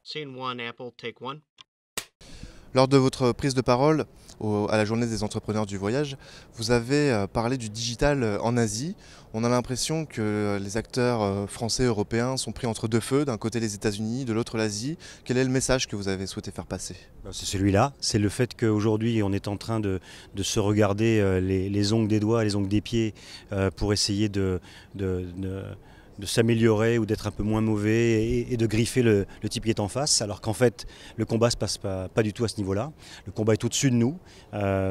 Scene one, Apple, take one. Lors de votre prise de parole à la journée des entrepreneurs du voyage, vous avez parlé du digital en Asie. On a l'impression que les acteurs français et européens sont pris entre deux feux, d'un côté les États-Unis, de l'autre l'Asie. Quel est le message que vous avez souhaité faire passer? C'est celui-là, c'est le fait qu'aujourd'hui on est en train de se regarder les ongles des doigts, les ongles des pieds pour essayer de s'améliorer ou d'être un peu moins mauvais et de griffer le type qui est en face, alors qu'en fait le combat se passe pas du tout à ce niveau-là. Le combat est au-dessus de nous.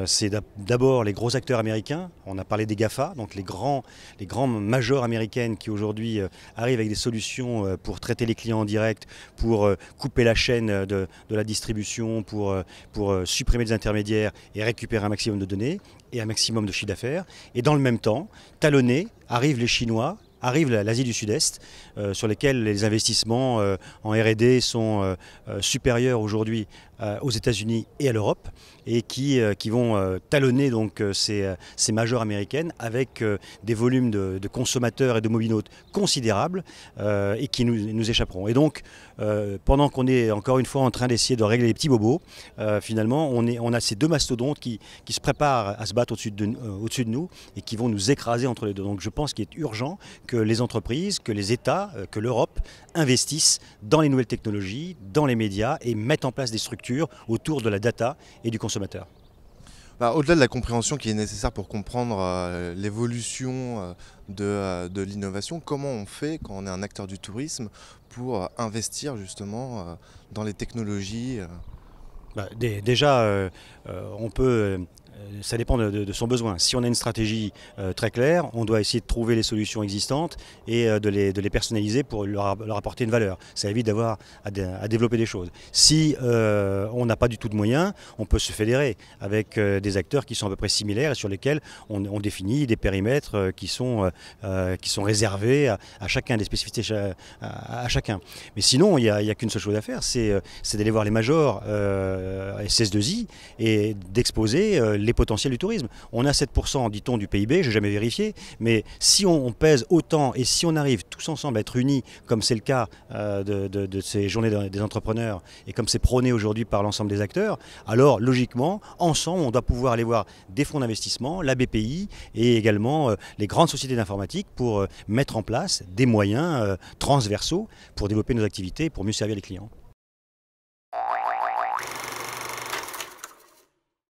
C'est d'abord les gros acteurs américains. On a parlé des GAFA, donc les grands majors américaines qui aujourd'hui arrivent avec des solutions pour traiter les clients en direct, pour couper la chaîne de la distribution, pour supprimer des intermédiaires et récupérer un maximum de données et un maximum de chiffre d'affaires. Et dans le même temps, talonnés, arrivent les Chinois, arrive l'Asie du Sud-Est, sur lesquels les investissements en R&D sont supérieurs aujourd'hui aux États-Unis et à l'Europe, et qui vont talonner donc ces majors américaines avec des volumes de consommateurs et de mobinautes considérables et qui nous échapperont. Et donc, pendant qu'on est encore une fois en train d'essayer de régler les petits bobos, finalement, on a ces deux mastodontes qui se préparent à se battre au-dessus de nous et qui vont nous écraser entre les deux. Donc je pense qu'il est urgent que les entreprises, que les États, que l'Europe investissent dans les nouvelles technologies, dans les médias et mettent en place des structures autour de la data et du consommateur. Au-delà de la compréhension qui est nécessaire pour comprendre l'évolution de l'innovation, comment on fait quand on est un acteur du tourisme pour investir justement dans les technologies Déjà, on peut... Ça dépend de son besoin. Si on a une stratégie très claire, on doit essayer de trouver les solutions existantes et de les personnaliser pour leur apporter une valeur. Ça évite d'avoir à développer des choses. Si on n'a pas du tout de moyens, on peut se fédérer avec des acteurs qui sont à peu près similaires et sur lesquels on définit des périmètres qui sont réservés à chacun, des spécificités à chacun. Mais sinon, il n'y a qu'une seule chose à faire, c'est d'aller voir les majors SS2I et d'exposer les potentiels du tourisme. On a 7%, dit-on, du PIB, je n'ai jamais vérifié, mais si on pèse autant et si on arrive tous ensemble à être unis, comme c'est le cas de ces journées des entrepreneurs et comme c'est prôné aujourd'hui par l'ensemble des acteurs, alors logiquement, ensemble, on doit pouvoir aller voir des fonds d'investissement, la BPI et également les grandes sociétés d'informatique pour mettre en place des moyens transversaux pour développer nos activités et pour mieux servir les clients.